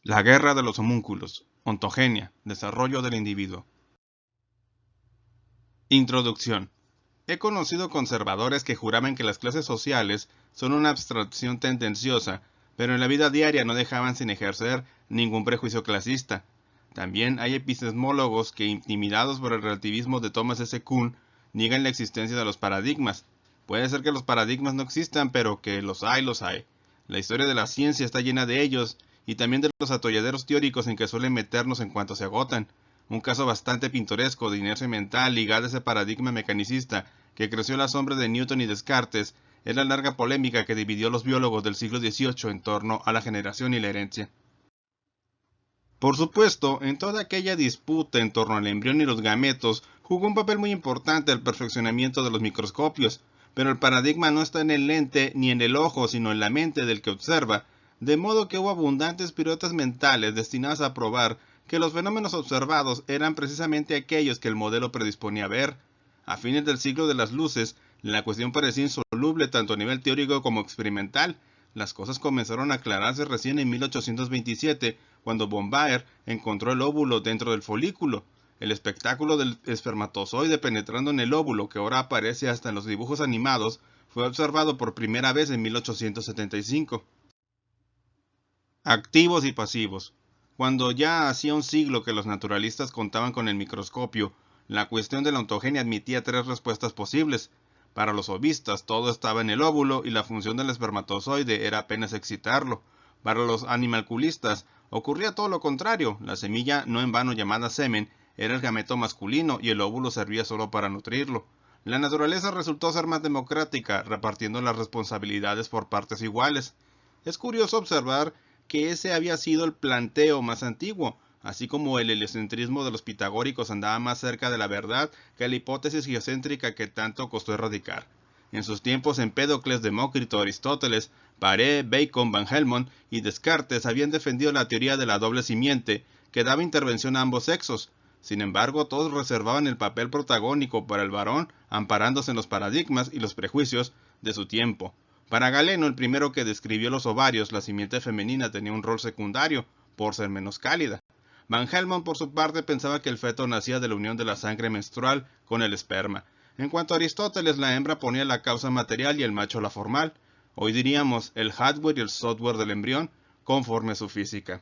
La guerra de los homúnculos. Ontogenia. Desarrollo del individuo. Introducción. He conocido conservadores que juraban que las clases sociales son una abstracción tendenciosa, pero en la vida diaria no dejaban sin ejercer ningún prejuicio clasista. También hay epistemólogos que, intimidados por el relativismo de Thomas S. Kuhn, niegan la existencia de los paradigmas. Puede ser que los paradigmas no existan, pero que los hay, los hay. La historia de la ciencia está llena de ellos, y también de los atolladeros teóricos en que suelen meternos en cuanto se agotan. Un caso bastante pintoresco de inercia mental ligada a ese paradigma mecanicista que creció a la sombra de Newton y Descartes es la larga polémica que dividió a los biólogos del siglo XVIII en torno a la generación y la herencia. Por supuesto, en toda aquella disputa en torno al embrión y los gametos jugó un papel muy importante el perfeccionamiento de los microscopios, pero el paradigma no está en el lente ni en el ojo, sino en la mente del que observa, de modo que hubo abundantes piruetas mentales destinadas a probar que los fenómenos observados eran precisamente aquellos que el modelo predisponía a ver. A fines del siglo de las luces, la cuestión parecía insoluble tanto a nivel teórico como experimental. Las cosas comenzaron a aclararse recién en 1827, cuando Bombaer encontró el óvulo dentro del folículo. El espectáculo del espermatozoide penetrando en el óvulo, que ahora aparece hasta en los dibujos animados, fue observado por primera vez en 1875. Activos y pasivos. Cuando ya hacía un siglo que los naturalistas contaban con el microscopio, la cuestión de la ontogenia admitía tres respuestas posibles. Para los ovistas todo estaba en el óvulo y la función del espermatozoide era apenas excitarlo. Para los animalculistas ocurría todo lo contrario, la semilla, no en vano llamada semen, era el gameto masculino y el óvulo servía solo para nutrirlo. La naturaleza resultó ser más democrática, repartiendo las responsabilidades por partes iguales. Es curioso observar que ese había sido el planteo más antiguo, así como el heliocentrismo de los pitagóricos andaba más cerca de la verdad que la hipótesis geocéntrica que tanto costó erradicar. En sus tiempos Empédocles, Demócrito, Aristóteles, Paré, Bacon, Van Helmont y Descartes habían defendido la teoría de la doble simiente, que daba intervención a ambos sexos. Sin embargo, todos reservaban el papel protagónico para el varón, amparándose en los paradigmas y los prejuicios de su tiempo. Para Galeno, el primero que describió los ovarios, la simiente femenina tenía un rol secundario, por ser menos cálida. Van Helmont, por su parte, pensaba que el feto nacía de la unión de la sangre menstrual con el esperma. En cuanto a Aristóteles, la hembra ponía la causa material y el macho la formal. Hoy diríamos el hardware y el software del embrión, conforme a su física.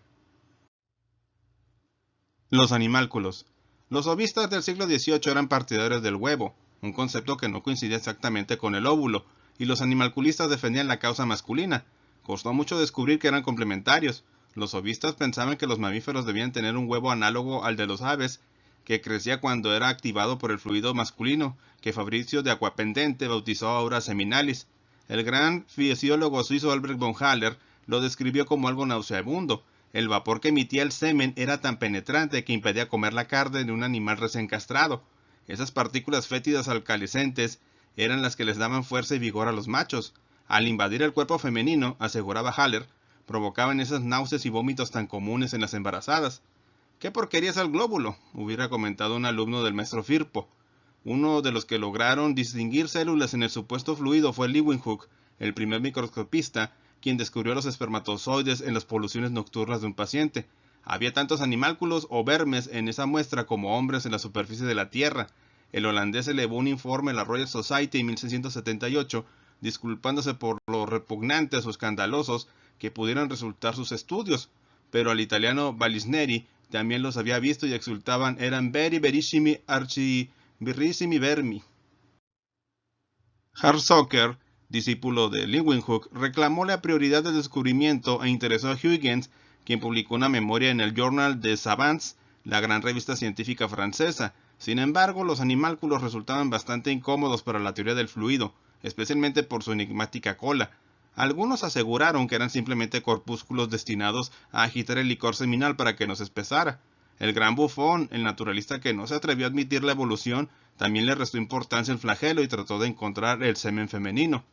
Los animálculos. Los ovistas del siglo XVIII eran partidarios del huevo, un concepto que no coincidía exactamente con el óvulo, y los animalculistas defendían la causa masculina. Costó mucho descubrir que eran complementarios. Los ovistas pensaban que los mamíferos debían tener un huevo análogo al de los aves, que crecía cuando era activado por el fluido masculino, que Fabricio de Aquapendente bautizó ahora seminalis. El gran fisiólogo suizo Albrecht von Haller lo describió como algo nauseabundo. El vapor que emitía el semen era tan penetrante que impedía comer la carne de un animal recién castrado. Esas partículas fétidas alcalicentes eran las que les daban fuerza y vigor a los machos. Al invadir el cuerpo femenino, aseguraba Haller, provocaban esas náuseas y vómitos tan comunes en las embarazadas. ¿Qué porquería es el glóbulo?, hubiera comentado un alumno del maestro Firpo. Uno de los que lograron distinguir células en el supuesto fluido fue Leeuwenhoek, el primer microscopista, quien descubrió los espermatozoides en las poluciones nocturnas de un paciente. Había tantos animálculos o vermes en esa muestra como hombres en la superficie de la Tierra. El holandés elevó un informe a la Royal Society en 1678, disculpándose por lo repugnantes o escandalosos que pudieran resultar sus estudios, pero al italiano Balisneri también los había visto y exultaban eran veri verissimi archi virissimi vermi. Hartsocker, discípulo de Leeuwenhoek, reclamó la prioridad del descubrimiento e interesó a Huygens, quien publicó una memoria en el Journal des Savants, la gran revista científica francesa. Sin embargo, los animálculos resultaban bastante incómodos para la teoría del fluido, especialmente por su enigmática cola. Algunos aseguraron que eran simplemente corpúsculos destinados a agitar el licor seminal para que no se espesara. El gran Buffon, el naturalista que no se atrevió a admitir la evolución, también le restó importancia al flagelo y trató de encontrar el semen femenino.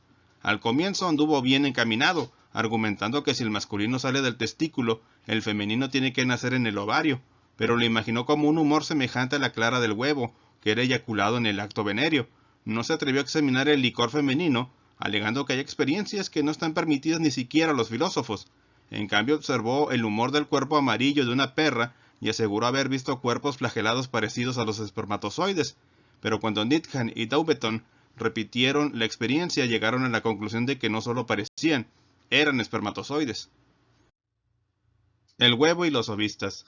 Al comienzo anduvo bien encaminado, argumentando que si el masculino sale del testículo, el femenino tiene que nacer en el ovario, pero lo imaginó como un humor semejante a la clara del huevo, que era eyaculado en el acto venéreo. No se atrevió a examinar el licor femenino, alegando que hay experiencias que no están permitidas ni siquiera a los filósofos. En cambio observó el humor del cuerpo amarillo de una perra y aseguró haber visto cuerpos flagelados parecidos a los espermatozoides. Pero cuando Needham y Daubenton repitieron la experiencia, llegaron a la conclusión de que no solo parecían, eran espermatozoides. El huevo y los ovistas.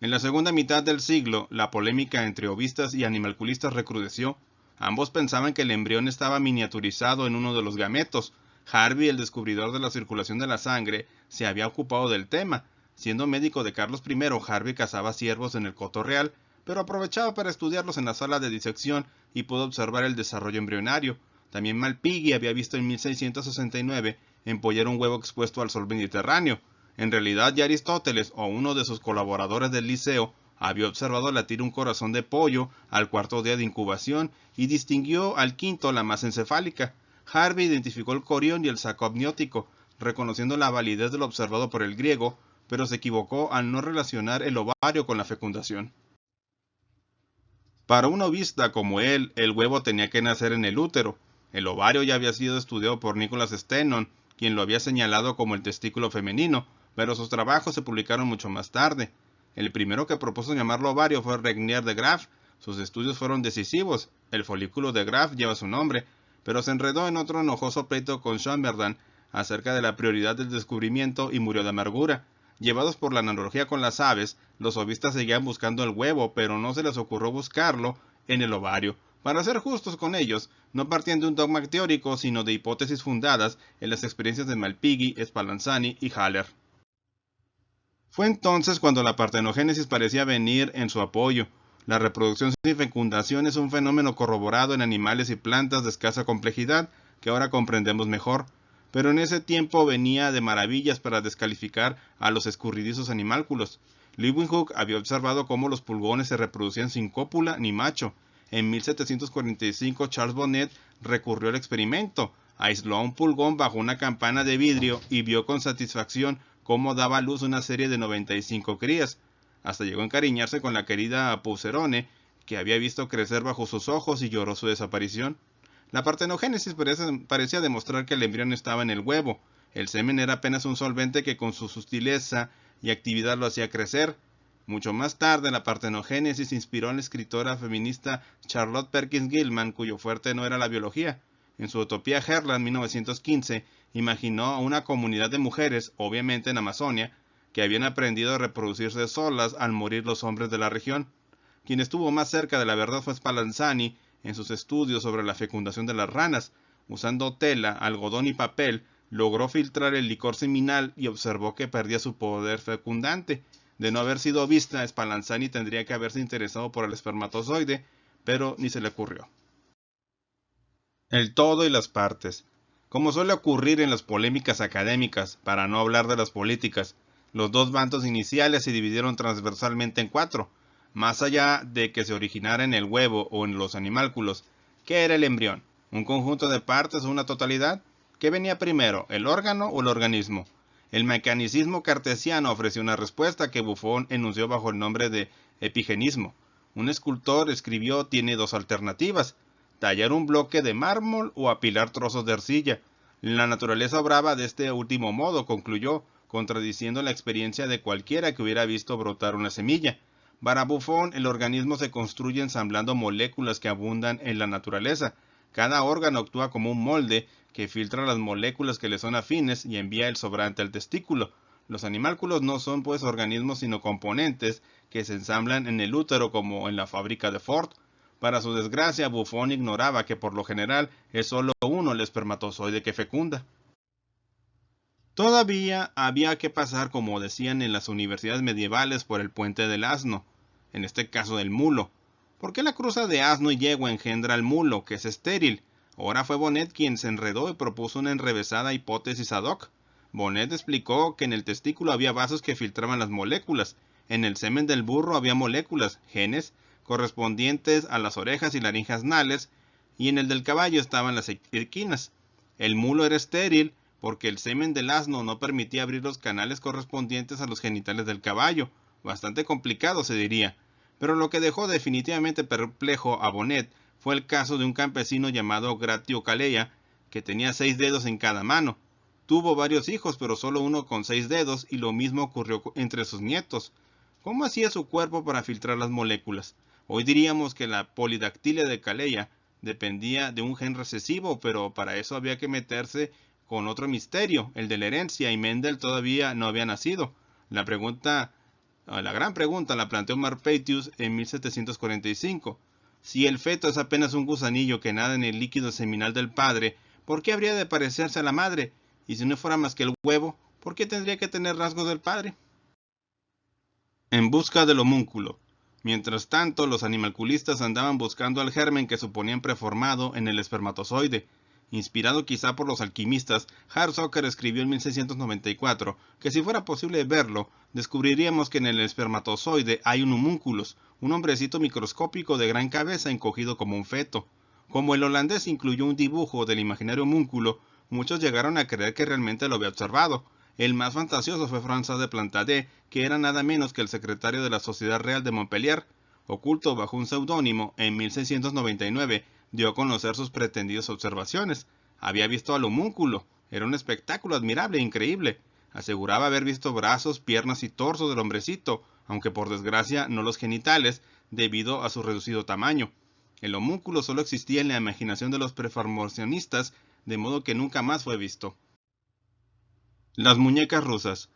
En la segunda mitad del siglo, la polémica entre ovistas y animalculistas recrudeció. Ambos pensaban que el embrión estaba miniaturizado en uno de los gametos. Harvey, el descubridor de la circulación de la sangre, se había ocupado del tema. Siendo médico de Carlos I, Harvey cazaba ciervos en el coto real, pero aprovechaba para estudiarlos en la sala de disección y pudo observar el desarrollo embrionario. También Malpighi había visto en 1669 empollar un huevo expuesto al sol mediterráneo. En realidad ya Aristóteles o uno de sus colaboradores del Liceo había observado latir un corazón de pollo al cuarto día de incubación y distinguió al quinto la masa encefálica. Harvey identificó el corión y el saco amniótico, reconociendo la validez de lo observado por el griego, pero se equivocó al no relacionar el ovario con la fecundación. Para un ovista como él, el huevo tenía que nacer en el útero. El ovario ya había sido estudiado por Nicholas Steno, quien lo había señalado como el testículo femenino, pero sus trabajos se publicaron mucho más tarde. El primero que propuso llamarlo ovario fue Regnier de Graaf. Sus estudios fueron decisivos. El folículo de Graaf lleva su nombre, pero se enredó en otro enojoso pleito con Chamberlain acerca de la prioridad del descubrimiento y murió de amargura. Llevados por la analogía con las aves, los ovistas seguían buscando el huevo, pero no se les ocurrió buscarlo en el ovario. Para ser justos con ellos, no partían de un dogma teórico, sino de hipótesis fundadas en las experiencias de Malpighi, Spallanzani y Haller. Fue entonces cuando la partenogénesis parecía venir en su apoyo. La reproducción sin fecundación es un fenómeno corroborado en animales y plantas de escasa complejidad que ahora comprendemos mejor, pero en ese tiempo venía de maravillas para descalificar a los escurridizos animálculos. Leeuwenhoek había observado cómo los pulgones se reproducían sin cópula ni macho. En 1745 Charles Bonnet recurrió al experimento, aisló a un pulgón bajo una campana de vidrio y vio con satisfacción cómo daba a luz una serie de 95 crías. Hasta llegó a encariñarse con la querida Poucerone, que había visto crecer bajo sus ojos y lloró su desaparición. La partenogénesis parecía demostrar que el embrión estaba en el huevo. El semen era apenas un solvente que con su sutileza y actividad lo hacía crecer. Mucho más tarde, la partenogénesis inspiró a la escritora feminista Charlotte Perkins Gilman, cuyo fuerte no era la biología. En su utopía Herland, 1915, imaginó a una comunidad de mujeres, obviamente en Amazonia, que habían aprendido a reproducirse solas al morir los hombres de la región. Quien estuvo más cerca de la verdad fue Spallanzani en sus estudios sobre la fecundación de las ranas. Usando tela, algodón y papel, logró filtrar el licor seminal y observó que perdía su poder fecundante. De no haber sido vista, Spallanzani tendría que haberse interesado por el espermatozoide, pero ni se le ocurrió. El todo y las partes. Como suele ocurrir en las polémicas académicas, para no hablar de las políticas, los dos bandos iniciales se dividieron transversalmente en cuatro. Más allá de que se originara en el huevo o en los animálculos, ¿qué era el embrión? ¿Un conjunto de partes o una totalidad? ¿Qué venía primero, el órgano o el organismo? El mecanicismo cartesiano ofreció una respuesta que Buffon enunció bajo el nombre de epigenismo. Un escultor escribió tiene dos alternativas: tallar un bloque de mármol o apilar trozos de arcilla. La naturaleza obraba de este último modo, concluyó, contradiciendo la experiencia de cualquiera que hubiera visto brotar una semilla. Para Buffon, el organismo se construye ensamblando moléculas que abundan en la naturaleza. Cada órgano actúa como un molde que filtra las moléculas que le son afines y envía el sobrante al testículo. Los animálculos no son pues organismos sino componentes que se ensamblan en el útero como en la fábrica de Ford. Para su desgracia, Buffon ignoraba que por lo general es solo uno el espermatozoide que fecunda. Todavía había que pasar, como decían en las universidades medievales, por el puente del asno, en este caso del mulo. ¿Por qué la cruza de asno y yegua engendra al mulo, que es estéril? Ahora fue Bonnet quien se enredó y propuso una enrevesada hipótesis ad hoc. Bonnet explicó que en el testículo había vasos que filtraban las moléculas, en el semen del burro había moléculas, genes, correspondientes a las orejas y laringes anales, y en el del caballo estaban las equinas. El mulo era estéril porque el semen del asno no permitía abrir los canales correspondientes a los genitales del caballo. Bastante complicado, se diría. Pero lo que dejó definitivamente perplejo a Bonnet fue el caso de un campesino llamado Gratio Calea, que tenía 6 dedos en cada mano. Tuvo varios hijos, pero solo uno con 6 dedos, y lo mismo ocurrió entre sus nietos. ¿Cómo hacía su cuerpo para filtrar las moléculas? Hoy diríamos que la polidactilia de Calleia dependía de un gen recesivo, pero para eso había que meterse con otro misterio, el de la herencia, y Mendel todavía no había nacido. La gran pregunta la planteó Malpighius en 1745. Si el feto es apenas un gusanillo que nada en el líquido seminal del padre, ¿por qué habría de parecerse a la madre? Y si no fuera más que el huevo, ¿por qué tendría que tener rasgos del padre? En busca del homúnculo. Mientras tanto, los animalculistas andaban buscando al germen que suponían preformado en el espermatozoide. Inspirado quizá por los alquimistas, Hart-Zucker escribió en 1694 que si fuera posible verlo, descubriríamos que en el espermatozoide hay un homúnculus, un hombrecito microscópico de gran cabeza encogido como un feto. Como el holandés incluyó un dibujo del imaginario homúnculo, muchos llegaron a creer que realmente lo había observado. El más fantasioso fue François de Plantadet, que era nada menos que el secretario de la Sociedad Real de Montpellier. Oculto bajo un seudónimo, en 1699 dio a conocer sus pretendidas observaciones. Había visto al homúnculo. Era un espectáculo admirable e increíble. Aseguraba haber visto brazos, piernas y torso del hombrecito, aunque por desgracia no los genitales, debido a su reducido tamaño. El homúnculo solo existía en la imaginación de los preformacionistas, de modo que nunca más fue visto. Las muñecas rusas.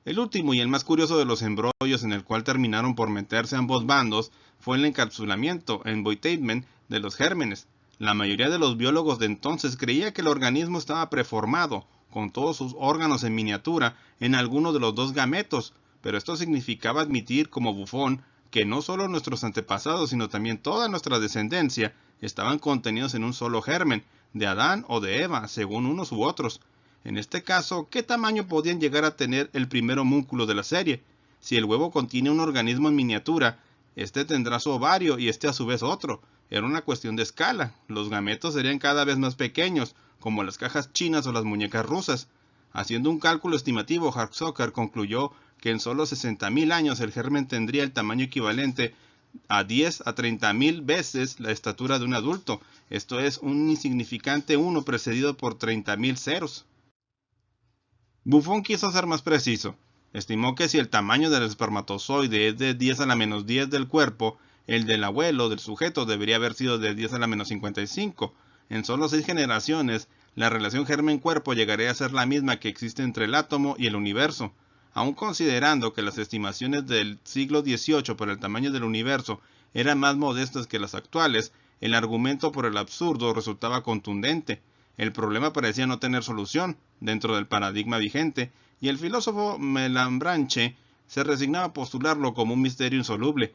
El último y el más curioso de los embrollos en el cual terminaron por meterse ambos bandos fue el encapsulamiento, embouteillement, de los gérmenes. La mayoría de los biólogos de entonces creía que el organismo estaba preformado, con todos sus órganos en miniatura, en alguno de los dos gametos, pero esto significaba admitir como Buffon que no solo nuestros antepasados, sino también toda nuestra descendencia estaban contenidos en un solo germen, de Adán o de Eva, según unos u otros. En este caso, ¿qué tamaño podían llegar a tener el primer homúnculo de la serie? Si el huevo contiene un organismo en miniatura, este tendrá su ovario y este a su vez otro. Era una cuestión de escala. Los gametos serían cada vez más pequeños, como las cajas chinas o las muñecas rusas. Haciendo un cálculo estimativo, Hart-Zucker concluyó que en solo 60.000 años el germen tendría el tamaño equivalente a 10 a 30.000 veces la estatura de un adulto. Esto es un insignificante 1 precedido por 30.000 ceros. Buffon quiso ser más preciso. Estimó que si el tamaño del espermatozoide es de 10 a la menos 10 del cuerpo, el del abuelo del sujeto debería haber sido de 10 a la menos 55. En solo 6 generaciones, la relación germen-cuerpo llegaría a ser la misma que existe entre el átomo y el universo. Aun considerando que las estimaciones del siglo XVIII por el tamaño del universo eran más modestas que las actuales, el argumento por el absurdo resultaba contundente. El problema parecía no tener solución dentro del paradigma vigente, y el filósofo Malebranche se resignaba a postularlo como un misterio insoluble.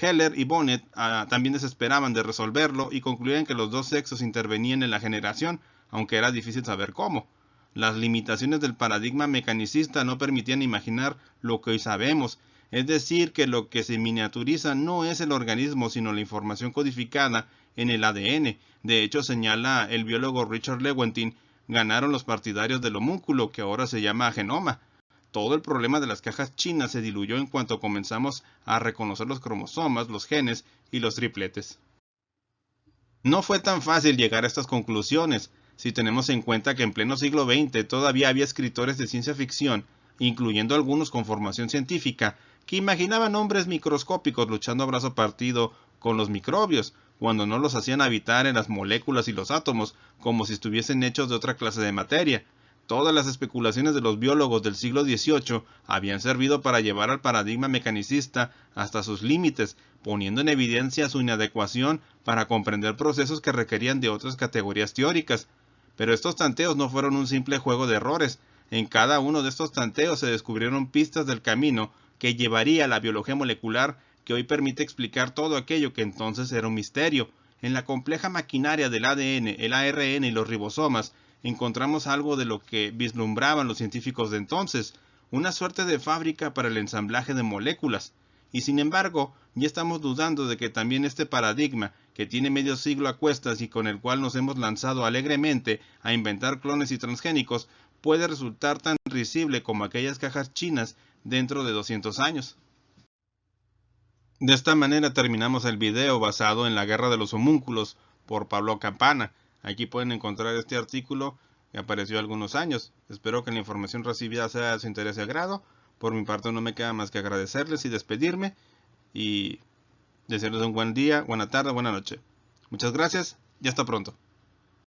Heller y Bonnet también desesperaban de resolverlo y concluían que los dos sexos intervenían en la generación, aunque era difícil saber cómo. Las limitaciones del paradigma mecanicista no permitían imaginar lo que hoy sabemos, es decir, que lo que se miniaturiza no es el organismo, sino la información codificada en el ADN. De hecho, señala el biólogo Richard Lewontin, ganaron los partidarios del homúnculo, que ahora se llama genoma. Todo el problema de las cajas chinas se diluyó en cuanto comenzamos a reconocer los cromosomas, los genes y los tripletes. No fue tan fácil llegar a estas conclusiones, si tenemos en cuenta que en pleno siglo XX todavía había escritores de ciencia ficción, incluyendo algunos con formación científica, que imaginaban hombres microscópicos luchando a brazo partido con los microbios, cuando no los hacían habitar en las moléculas y los átomos, como si estuviesen hechos de otra clase de materia. Todas las especulaciones de los biólogos del siglo XVIII habían servido para llevar al paradigma mecanicista hasta sus límites, poniendo en evidencia su inadecuación para comprender procesos que requerían de otras categorías teóricas. Pero estos tanteos no fueron un simple juego de errores. En cada uno de estos tanteos se descubrieron pistas del camino que llevaría a la biología molecular que hoy permite explicar todo aquello que entonces era un misterio. En la compleja maquinaria del ADN, el ARN y los ribosomas, encontramos algo de lo que vislumbraban los científicos de entonces, una suerte de fábrica para el ensamblaje de moléculas. Y sin embargo, ya estamos dudando de que también este paradigma, que tiene medio siglo a cuestas y con el cual nos hemos lanzado alegremente a inventar clones y transgénicos, puede resultar tan risible como aquellas cajas chinas dentro de 200 años. De esta manera terminamos el video basado en La Guerra de los Homúnculos por Pablo Campana. Aquí pueden encontrar este artículo que apareció algunos años. Espero que la información recibida sea de su interés y agrado. Por mi parte no me queda más que agradecerles y despedirme y desearles un buen día, buena tarde, buena noche. Muchas gracias y hasta pronto.